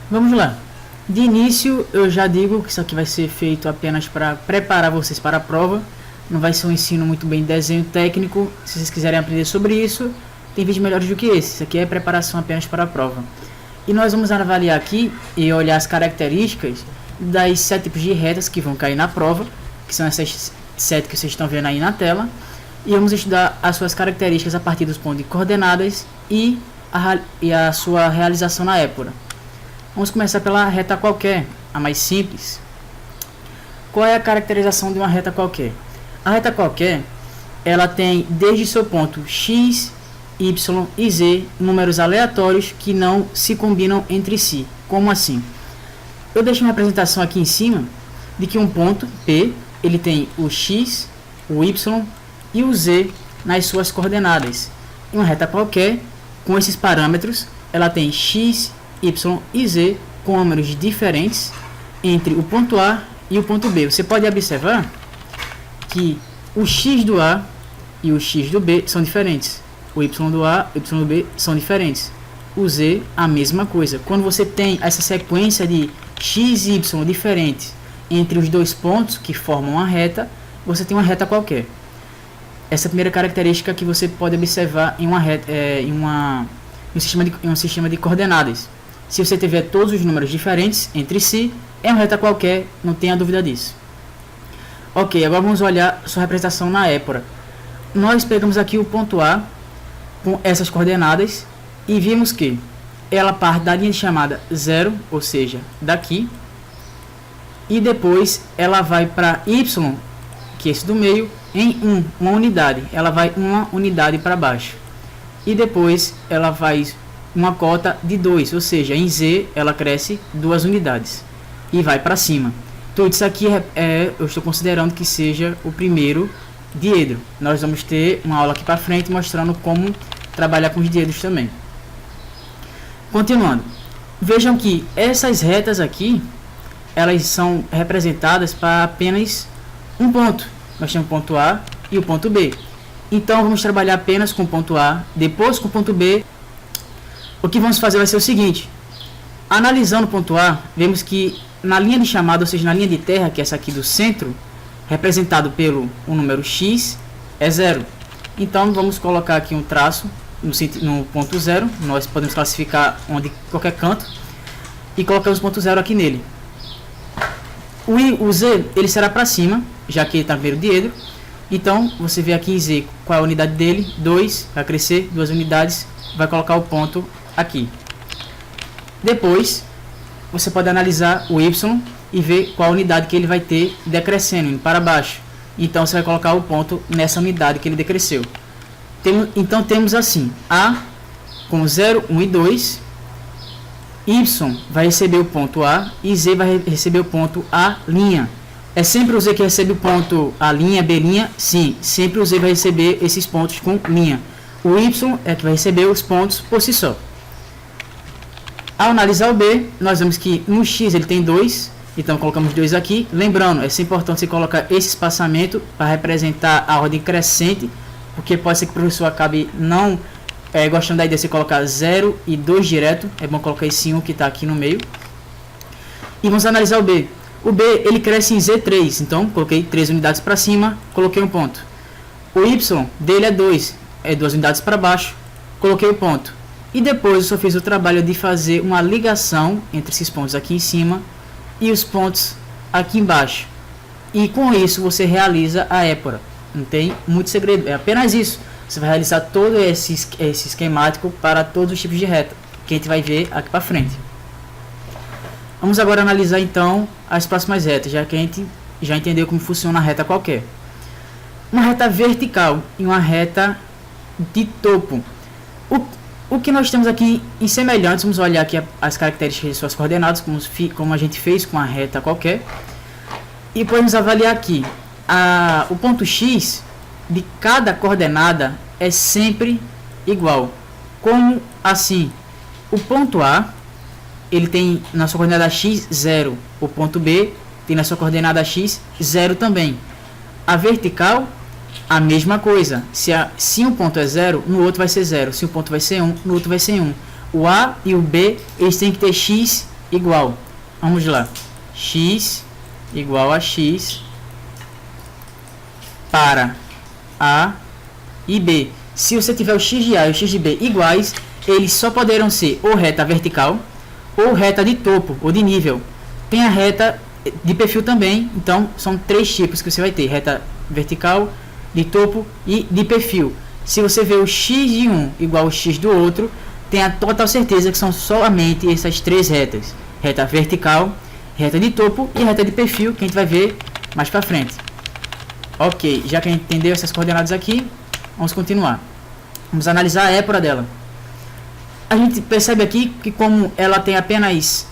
Vamos lá. De início, eu já digo que isso aqui vai ser feito apenas para preparar vocês para a prova. Não vai ser um ensino muito bem de desenho técnico. Se vocês quiserem aprender sobre isso, tem vídeos melhores do que esse. Isso aqui é preparação apenas para a prova. E nós vamos avaliar aqui e olhar as características das 7 tipos de retas que vão cair na prova, que são essas 7 que vocês estão vendo aí na tela. E vamos estudar as suas características a partir dos pontos de coordenadas e a sua realização na épora. Vamos começar pela reta qualquer, a mais simples. Qual é a caracterização de uma reta qualquer? A reta qualquer, ela tem desde seu ponto x, y e z números aleatórios que não se combinam entre si. Como assim? Eu deixo uma representação aqui em cima de que um ponto P, ele tem o x, o y e o z nas suas coordenadas. Em uma reta qualquer, com esses parâmetros, ela tem x, y e z com números diferentes entre o ponto A e o ponto B. Você pode observar que o x do A e o x do B são diferentes. O y do A e o y do B são diferentes. O z, a mesma coisa. Quando você tem essa sequência de x e y diferentes entre os dois pontos que formam uma reta, você tem uma reta qualquer. Essa é a primeira característica que você pode observar em uma reta, em um sistema de coordenadas. Se você tiver todos os números diferentes entre si, é uma reta qualquer, não tenha dúvida disso. Ok, agora vamos olhar sua representação na épora. Nós pegamos aqui o ponto A com essas coordenadas e vimos que ela parte da linha de chamada 0, ou seja, daqui, e depois ela vai para y, que é esse do meio, em 1, uma unidade. Ela vai uma unidade para baixo. E depois ela vai uma cota de 2, ou seja, em z ela cresce 2 unidades e vai para cima. Tudo isso aqui eu estou considerando que seja o primeiro diedro. Nós vamos ter uma aula aqui para frente mostrando como trabalhar com os diedros também. Continuando, vejam que essas retas aqui, elas são representadas para apenas um ponto. Nós temos o ponto A e o ponto B. Então vamos trabalhar apenas com o ponto A, depois com o ponto B. O que vamos fazer vai ser o seguinte: analisando o ponto A, vemos que na linha de chamada, ou seja, na linha de terra, que é essa aqui do centro, representado pelo o número x, é 0. Então vamos colocar aqui um traço no ponto 0. Nós podemos classificar onde qualquer canto e colocamos o ponto 0 aqui nele. O z ele será para cima, já que ele está no primeiro diedro. Então você vê aqui em z qual é a unidade dele, 2, vai crescer 2 unidades, vai colocar o ponto aqui. Depois você pode analisar o y e ver qual unidade que ele vai ter decrescendo, indo para baixo. Então você vai colocar o ponto nessa unidade que ele decresceu. Então temos assim, A com 0, 1 e 2, y vai receber o ponto A e z vai receber o ponto A'. É sempre o z que recebe o ponto A', B'? Sim, sempre o z vai receber esses pontos com linha. O y é que vai receber os pontos por si só. Ao analisar o B, nós vemos que no x ele tem 2, então colocamos 2 aqui. Lembrando, é importante você colocar esse espaçamento para representar a ordem crescente, porque pode ser que o professor acabe não gostando da ideia de você colocar 0 e 2 direto. É bom colocar esse 1 que está aqui no meio. E vamos analisar o B. O B ele cresce em Z3, então coloquei 3 unidades para cima, coloquei um ponto. O Y dele é 2, é 2 unidades para baixo, coloquei o ponto. E depois eu só fiz o trabalho de fazer uma ligação entre esses pontos aqui em cima e os pontos aqui embaixo. E com isso você realiza a épora. Não tem muito segredo, é apenas isso. Você vai realizar todo esse esquemático para todos os tipos de reta, que a gente vai ver aqui para frente. Vamos agora analisar então as próximas retas, já que a gente já entendeu como funciona a reta qualquer. Uma reta vertical e uma reta de topo. O que nós temos aqui em semelhantes, vamos olhar aqui as características de suas coordenadas, como a gente fez com a reta qualquer. E podemos avaliar aqui, o ponto x de cada coordenada é sempre igual. Como assim? O ponto A, ele tem na sua coordenada x 0. O ponto B tem na sua coordenada x 0 também. A vertical, a mesma coisa. Se um ponto é 0, no outro vai ser 0. Se um ponto vai ser 1, no outro vai ser 1. O A e o B, eles têm que ter x igual, vamos lá, x igual a x para A e B. Se você tiver o x de A e o x de B iguais, eles só poderão ser ou reta vertical ou reta de topo ou de nível. Tem a reta de perfil também, então são três tipos que você vai ter: reta vertical, de topo e de perfil. Se você vê o x de um igual ao x do outro, tenha total certeza que são somente essas três retas: reta vertical, reta de topo e reta de perfil, que a gente vai ver mais para frente. Ok, já que a gente entendeu essas coordenadas aqui, vamos continuar. Vamos analisar a épora dela. A gente percebe aqui que, como ela tem apenas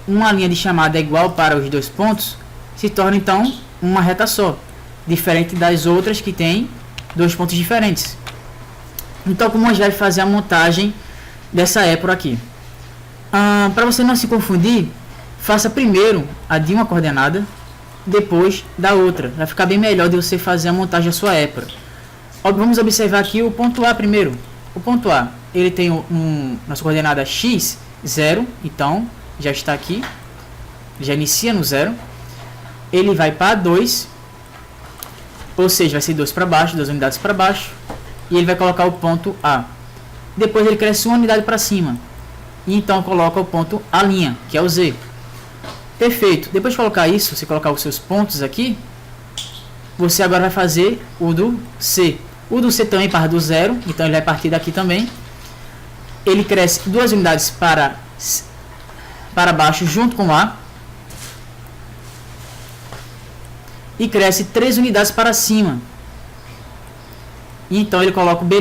uma linha de chamada igual para os dois pontos, se torna então uma reta só, diferente das outras que tem dois pontos diferentes. Então, como a gente vai fazer a montagem dessa épora aqui? Para você não se confundir, faça primeiro a de uma coordenada, depois da outra. Vai ficar bem melhor de você fazer a montagem da sua épora. Vamos observar aqui o ponto A primeiro. O ponto A, ele tem na sua coordenada x, 0, então já está aqui, já inicia no 0. Ele vai para 2, ou seja, vai ser 2 para baixo, 2 unidades para baixo, e ele vai colocar o ponto A. Depois ele cresce uma unidade para cima, e então coloca o ponto A', que é o Z. Perfeito. Depois de colocar isso, você colocar os seus pontos aqui, você agora vai fazer o do C. O do C também parte do 0, então ele vai partir daqui também. Ele cresce 2 unidades para baixo junto com A. E cresce 3 unidades para cima. E então ele coloca o B'.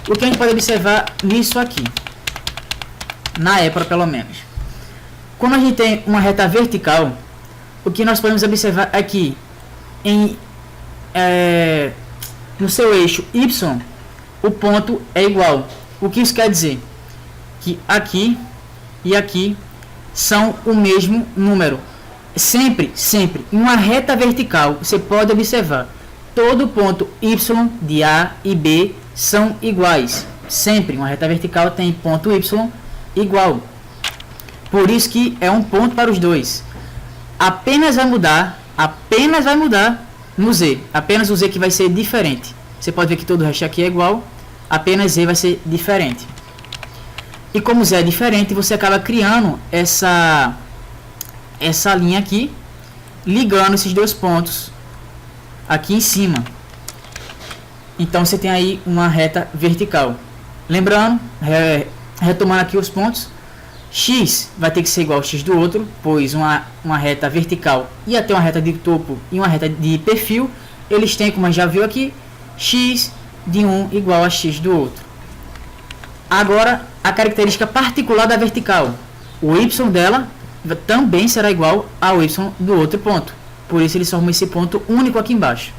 O que a gente pode observar nisso aqui, na épora pelo menos. Quando a gente tem uma reta vertical, o que nós podemos observar aqui, no seu eixo Y, o ponto é igual. O que isso quer dizer? Que aqui e aqui são o mesmo número. Sempre, em uma reta vertical, você pode observar, todo ponto Y de A e B são iguais. Sempre, uma reta vertical tem ponto Y igual. Por isso que é um ponto para os dois. Apenas vai mudar no Z. Apenas o Z que vai ser diferente. Você pode ver que todo o resto aqui é igual, apenas Z vai ser diferente. E como Z é diferente, você acaba criando essa linha aqui, ligando esses dois pontos aqui em cima. Então você tem aí uma reta vertical. Lembrando, retomando aqui os pontos, x vai ter que ser igual ao x do outro, pois uma reta vertical e até uma reta de topo e uma reta de perfil, eles têm, como a gente já viu aqui, x de um igual a x do outro. Agora, a característica particular da vertical, o y dela também será igual ao y do outro ponto. Por isso eles formam esse ponto único aqui embaixo.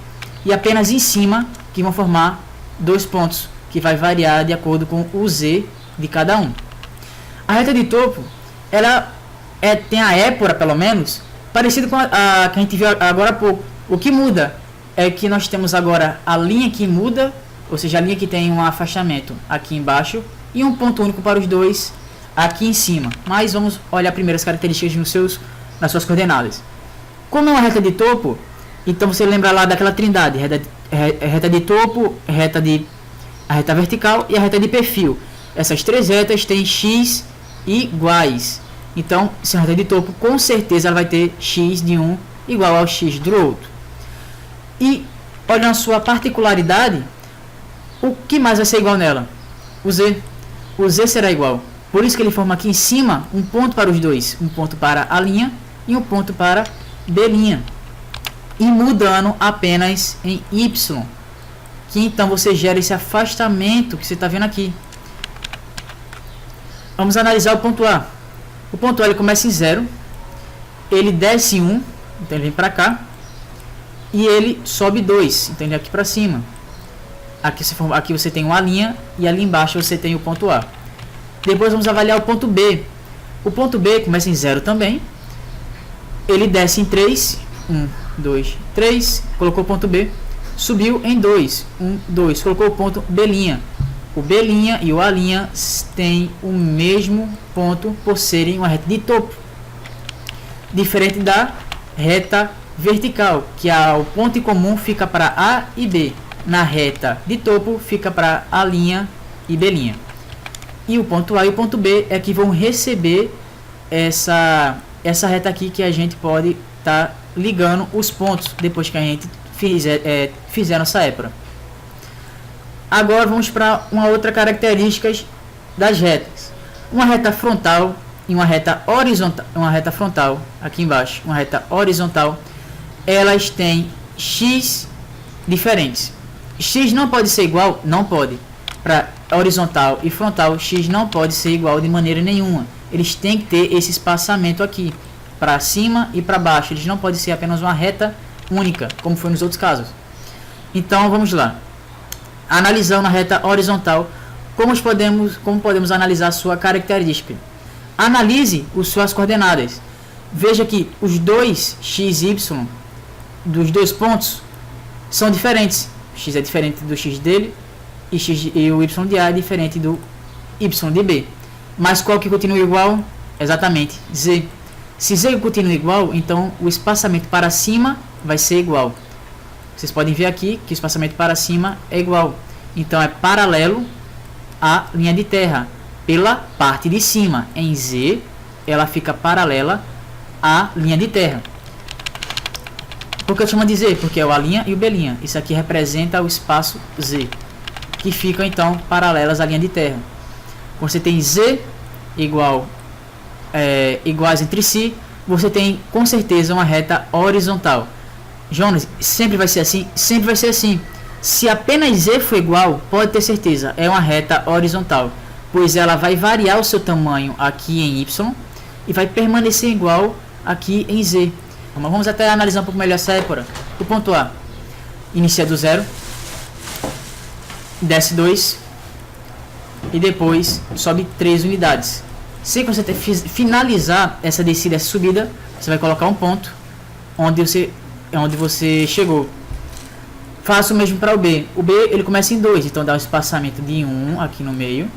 E apenas em cima que vão formar dois pontos, que vai variar de acordo com o z de cada um. A reta de topo, ela tem a épora, pelo menos, parecido com a que a gente viu agora há pouco. O que muda é que nós temos agora a linha que muda, ou seja, a linha que tem um afastamento aqui embaixo e um ponto único para os dois aqui em cima. Mas vamos olhar primeiro as características nas suas coordenadas. Como é uma reta de topo, então você lembra lá daquela trindade: reta de topo, a reta vertical e a reta de perfil. Essas três retas têm x iguais. Então, se a reta de topo, com certeza ela vai ter x de um igual ao x do outro. E, olhando a sua particularidade, o que mais vai ser igual nela? O z. O z será igual. Por isso que ele forma aqui em cima um ponto para os dois. Um ponto para a linha e um ponto para B'. E mudando apenas em y. Que então você gera esse afastamento que você está vendo aqui. Vamos analisar o ponto A. O ponto A ele começa em 0. Ele desce em 1. Então ele vem para cá. E ele sobe 2. Então ele vem aqui para cima. Aqui você tem uma linha. E ali embaixo você tem o ponto A. Depois vamos avaliar o ponto B. O ponto B começa em 0 também. Ele desce em 3. 1, 2, 3. Colocou o ponto B. Subiu em 2. 1, 2. Colocou o ponto B'. o B' e o A' têm o mesmo ponto por serem uma reta de topo, diferente da reta vertical, que o ponto em comum fica para A e B. Na reta de topo fica para A' e B'. E o ponto A e o ponto B é que vão receber essa reta aqui, que a gente pode estar ligando os pontos depois que a gente fizer nossa épora. Agora vamos para uma outra característica das retas. Uma reta frontal e uma reta horizontal, aqui embaixo, uma reta horizontal, elas têm x diferentes. X não pode ser igual? Não pode. Para horizontal e frontal, x não pode ser igual de maneira nenhuma. Eles têm que ter esse espaçamento aqui, para cima e para baixo. Eles não podem ser apenas uma reta única, como foi nos outros casos. Então vamos lá. Analisando a reta horizontal, como podemos analisar sua característica? Analise as suas coordenadas. Veja que os dois x e y dos dois pontos são diferentes. O x é diferente do x dele e o y de A é diferente do y de B. Mas qual que continua igual? Exatamente, z. Se z continua igual, então o espaçamento para cima vai ser igual. Vocês podem ver aqui que o espaçamento para cima é igual. Então é paralelo à linha de terra pela parte de cima. Em z, ela fica paralela à linha de terra. Por que eu chamo de z? Porque é o A' e o B'. Isso aqui representa o espaço z, que ficam então paralelas à linha de terra. Você tem z iguais entre si, você tem com certeza uma reta horizontal. Jonas, sempre vai ser assim? Sempre vai ser assim. Se apenas z for igual, pode ter certeza, é uma reta horizontal, pois ela vai variar o seu tamanho aqui em y e vai permanecer igual aqui em z. Mas vamos até analisar um pouco melhor essa épora. O ponto A inicia do zero, desce 2 e depois sobe 3 unidades. Se você finalizar essa descida, essa subida, você vai colocar um ponto onde você chegou. Faça o mesmo para o B. O B ele começa em 2, então dá um espaçamento de 1 aqui no meio.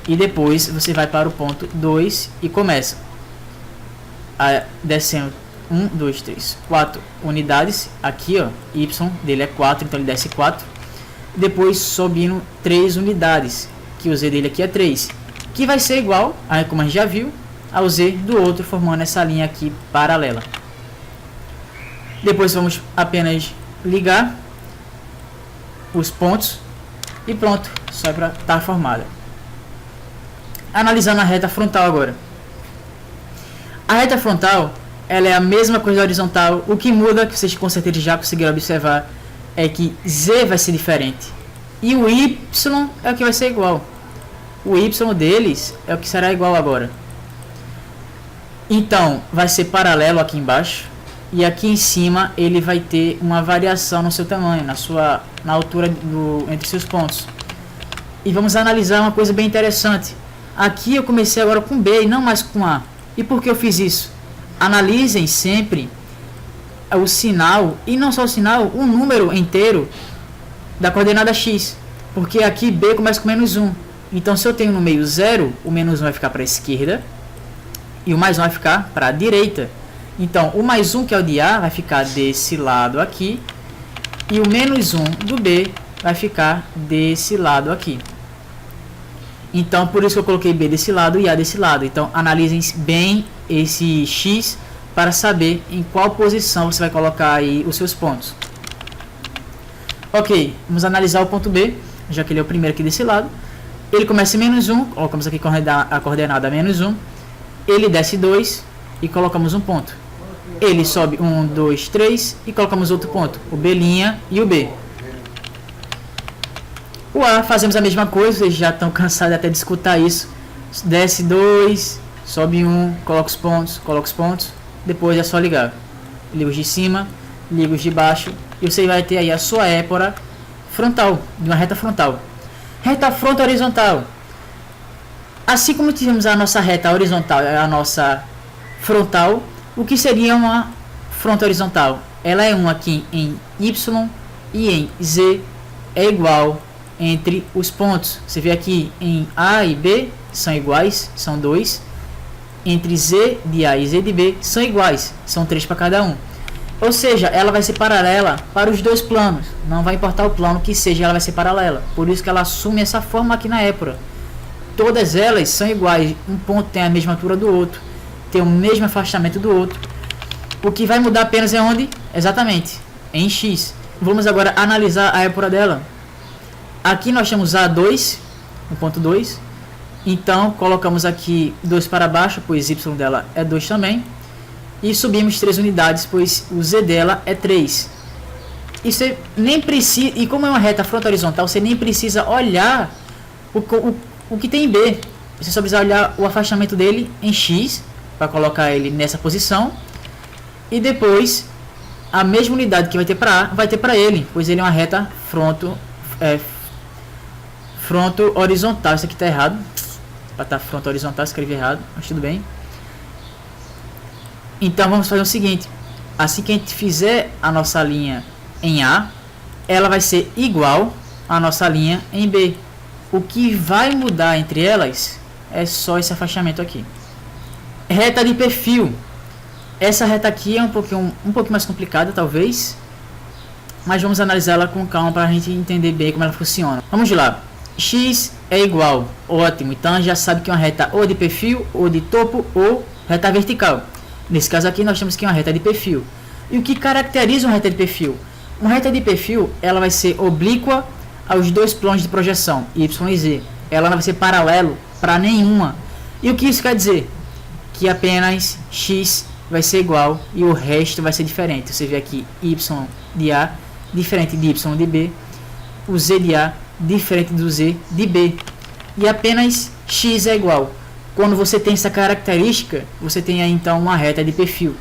E depois você vai para o ponto 2 e começa descendo 1, 2, 3, 4 unidades. Aqui, ó, y dele é 4, então ele desce 4. Depois subindo 3 unidades, que o z dele aqui é 3, que vai ser igual, aí como a gente já viu, ao z do outro, formando essa linha aqui paralela. Depois vamos apenas ligar os pontos e pronto, só para estar formada. Analisando a reta frontal agora. A reta frontal, ela é a mesma coisa da horizontal. O que muda, que vocês com certeza já conseguiram observar, é que z vai ser diferente e o y é o que vai ser igual. O y deles é o que será igual agora. Então vai ser paralelo aqui embaixo, e aqui em cima ele vai ter uma variação no seu tamanho, na altura entre seus pontos. E vamos analisar uma coisa bem interessante. Aqui eu comecei agora com B e não mais com A. E por que eu fiz isso? Analisem sempre o sinal, e não só o sinal, o número inteiro da coordenada x, porque aqui B começa com menos 1. Então se eu tenho no meio 0, o menos 1 vai ficar para a esquerda e o mais 1 vai ficar para a direita. Então o mais 1, que é o de A, vai ficar desse lado aqui, e o menos 1 do B vai ficar desse lado aqui. Então por isso que eu coloquei B desse lado e A desse lado. Então analisem bem esse x para saber em qual posição você vai colocar aí os seus pontos. Ok, vamos analisar o ponto B, já que ele é o primeiro aqui desse lado. Ele começa em menos 1, colocamos aqui a coordenada menos 1. Ele desce 2 e colocamos um ponto. Ele sobe 1, 2, 3 e colocamos outro ponto, o B' e o B. O A, fazemos a mesma coisa, vocês já estão cansados até de escutar isso. Desce 2, sobe 1, coloca os pontos, depois é só ligar. Liga os de cima, liga os de baixo, e você vai ter aí a sua épora frontal, de uma reta frontal. Reta frontal horizontal. Assim como tivemos a nossa reta horizontal, a nossa frontal, o que seria uma frontal horizontal? Ela é uma aqui em Y e em Z é igual entre os pontos. Você vê aqui em A e B são iguais, são 2. Entre Z de A e Z de B são iguais, são 3 para cada um. Ou seja, ela vai ser paralela para os dois planos. Não vai importar o plano que seja, ela vai ser paralela. Por isso que ela assume essa forma aqui na épora. Todas elas são iguais. Um ponto tem a mesma altura do outro, tem o mesmo afastamento do outro. O que vai mudar apenas é onde? Exatamente, em X. Vamos agora analisar a épora dela. Aqui nós temos A2, no ponto 2. Então colocamos aqui 2 para baixo, pois Y dela é 2 também. E subimos 3 unidades, pois o Z dela é 3. E você nem precisa, e como é uma reta frontal horizontal, você nem precisa olhar o que tem em B. Você só precisa olhar o afastamento dele em X, para colocar ele nessa posição. E depois, a mesma unidade que vai ter para A, vai ter para ele, pois ele é uma reta fronto horizontal. Isso aqui está errado. Para estar fronto horizontal, escrevi errado, mas tudo bem. Então vamos fazer o seguinte: assim que a gente fizer a nossa linha em A, ela vai ser igual à nossa linha em B. O que vai mudar entre elas é só esse afastamento aqui. Reta de perfil. Essa reta aqui é um pouquinho mais complicada, talvez, mas vamos analisá-la com calma para a gente entender bem como ela funciona. Vamos lá. X é igual, ótimo. Então já sabe que é uma reta ou de perfil, ou de topo, ou reta vertical. Nesse caso aqui nós temos que uma reta de perfil. E o que caracteriza uma reta de perfil? Uma reta de perfil, ela vai ser oblíqua aos dois planos de projeção, Y e Z. Ela não vai ser paralelo para nenhuma. E o que isso quer dizer? Que apenas X vai ser igual e o resto vai ser diferente. Você vê aqui Y de A diferente de Y de B, o Z de A diferente do Z de B. E apenas X é igual. Quando você tem essa característica, você tem aí então uma reta de perfil.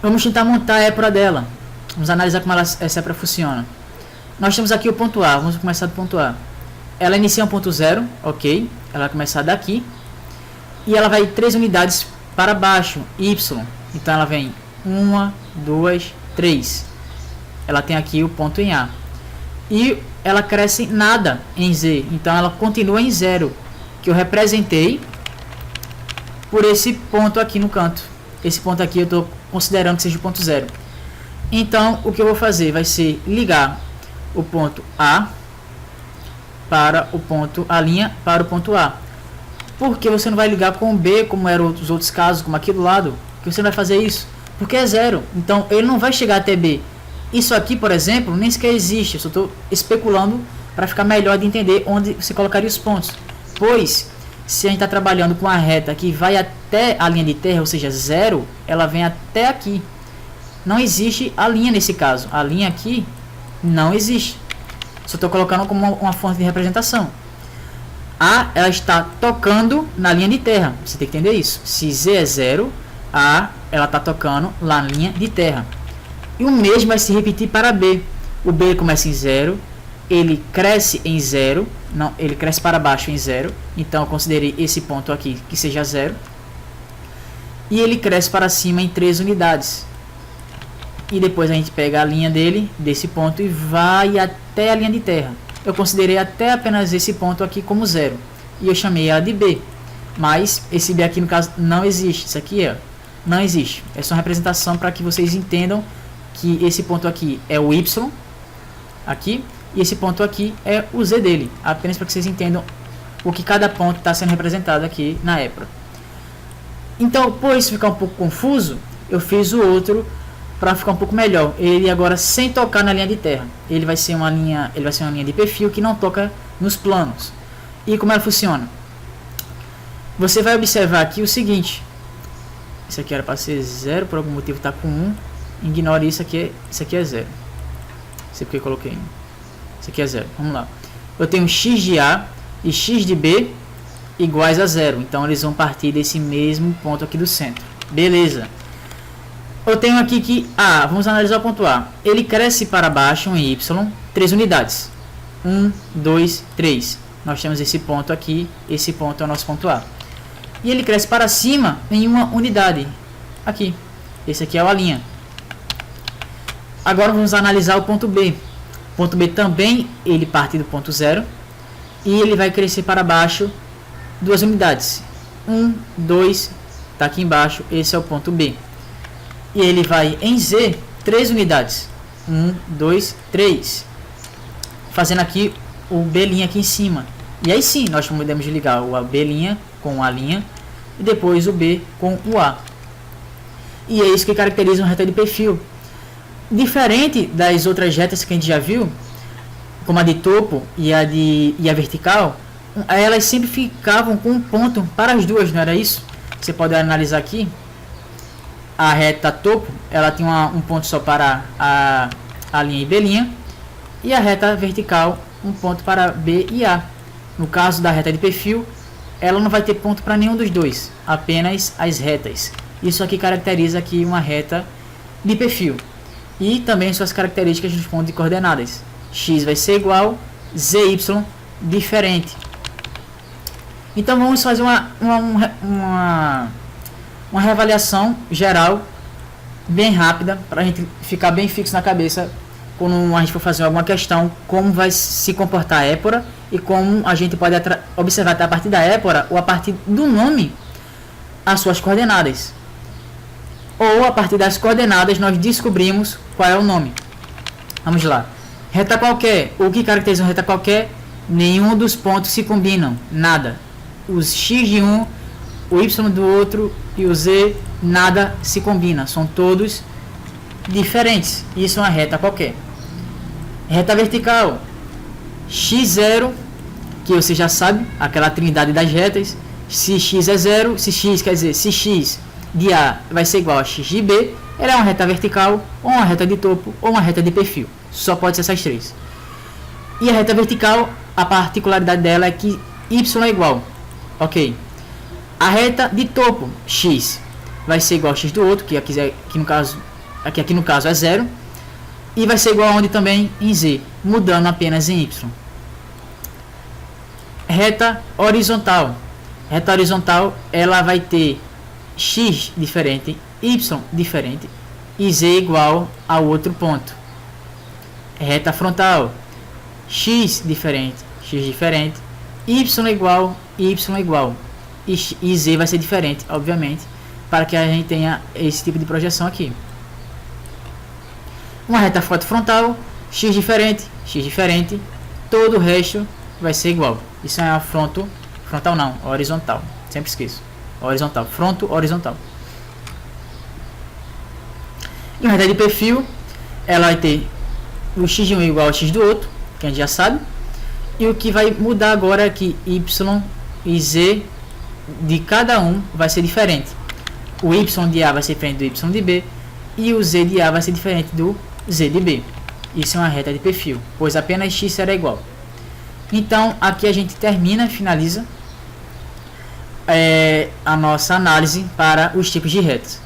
Vamos tentar montar a épora dela. Vamos analisar como essa épora funciona. Nós temos aqui o ponto A. Vamos começar do ponto A. Ela inicia um ponto 0, ok. Ela vai começar daqui. E ela vai 3 unidades para baixo, Y. Então ela vem 1, 2, 3. Ela tem aqui o ponto em A. E ela cresce nada em Z. Então ela continua em 0. Que eu representei por esse ponto aqui no canto. Esse ponto aqui eu estou considerando que seja o ponto 0. Então o que eu vou fazer vai ser ligar o ponto A para o ponto, a linha para o ponto A. Porque você não vai ligar com o B como eram os outros casos, como aqui do lado? Que você não vai fazer isso? Porque é 0. Então ele não vai chegar até B. Isso aqui, por exemplo, nem sequer existe. Eu só estou especulando para ficar melhor de entender onde você colocaria os pontos. Pois, se a gente está trabalhando com a reta que vai até a linha de terra, ou seja, 0, ela vem até aqui. Não existe a linha nesse caso. A linha aqui não existe. Só estou colocando como uma fonte de representação. A, ela está tocando na linha de terra. Você tem que entender isso. Se Z é 0, A, ela está tocando lá na linha de terra. E o mesmo vai se repetir para B. O B começa em 0. Ele cresce em 0, não, ele cresce para baixo em 0, então eu considerei esse ponto aqui que seja 0, e ele cresce para cima em 3 unidades, e depois a gente pega a linha dele, desse ponto, e vai até a linha de terra. Eu considerei até apenas esse ponto aqui como 0, e eu chamei ela de B, mas esse B aqui no caso não existe, isso aqui não existe, é só uma representação para que vocês entendam que esse ponto aqui é o Y, aqui, e esse ponto aqui é o Z dele, apenas para que vocês entendam o que cada ponto está sendo representado aqui na épora. Então, por isso ficar um pouco confuso, eu fiz o outro para ficar um pouco melhor. Ele agora sem tocar na linha de terra. Ele vai ser uma linha de perfil que não toca nos planos. E como ela funciona? Você vai observar aqui o seguinte. Isso aqui era para ser 0, por algum motivo está com 1. Ignore isso aqui é 0. Não sei porque eu coloquei 1. Isso aqui é 0. Vamos lá. Eu tenho x de A e x de B iguais a 0. Então eles vão partir desse mesmo ponto aqui do centro. Beleza. Eu tenho aqui que A, vamos analisar o ponto A. Ele cresce para baixo em Y 3 unidades. 1, 2, 3. Nós temos esse ponto aqui. Esse ponto é o nosso ponto A. E ele cresce para cima em 1 unidade. Aqui. Esse aqui é a linha. Agora vamos analisar o ponto B. Ponto B também ele parte do ponto 0 e ele vai crescer para baixo 2 unidades. 1, 2, está aqui embaixo, esse é o ponto B. E ele vai em Z 3 unidades. 1, 2, 3. Fazendo aqui o B' aqui em cima. E aí sim, nós podemos ligar o B' com o A' e depois o B com o A. E é isso que caracteriza uma reta de perfil. Diferente das outras retas que a gente já viu, como a de topo e a vertical, elas sempre ficavam com um ponto para as duas, não era isso? Você pode analisar aqui. A reta topo, ela tem um ponto só para a linha e B', e a reta vertical, um ponto para B e A. No caso da reta de perfil, ela não vai ter ponto para nenhum dos dois, apenas as retas. Isso aqui caracteriza aqui uma reta de perfil. E também suas características dos pontos de coordenadas. X vai ser igual, ZY diferente. Então vamos fazer uma reavaliação geral bem rápida para a gente ficar bem fixo na cabeça quando a gente for fazer alguma questão, como vai se comportar a épora e como a gente pode observar a partir da épora ou a partir do nome as suas coordenadas. Ou a partir das coordenadas nós descobrimos qual é o nome. Vamos lá. Reta qualquer. O que caracteriza uma reta qualquer? Nenhum dos pontos se combinam. Nada. Os x de um, o y do outro e o z, nada se combina. São todos diferentes. Isso é uma reta qualquer. Reta vertical. x0, que você já sabe, aquela trindade das retas. Se x é 0, se x quer dizer, se x de A vai ser igual a x de B, ela é uma reta vertical, ou uma reta de topo, ou uma reta de perfil. Só pode ser essas três. E a reta vertical, a particularidade dela é que y é igual. Ok. A reta de topo, x, vai ser igual a x do outro, que aqui no caso é 0. E vai ser igual a onde também? Em z, mudando apenas em y. Reta horizontal. Reta horizontal, ela vai ter x diferente, y diferente e z igual ao outro ponto. Reta frontal, x diferente, y igual, e z vai ser diferente, obviamente, para que a gente tenha esse tipo de projeção aqui. Uma reta foto frontal, x diferente, todo o resto vai ser igual. Isso é a frontal não, horizontal, sempre esqueço. Horizontal, fronto horizontal. E uma reta de perfil, ela vai ter o x de um igual ao x do outro, que a gente já sabe. E o que vai mudar agora é que y e z de cada um vai ser diferente. O y de A vai ser diferente do y de B e o z de A vai ser diferente do z de B. Isso é uma reta de perfil, pois apenas x será igual. Então aqui a gente finaliza a nossa análise para os tipos de retas.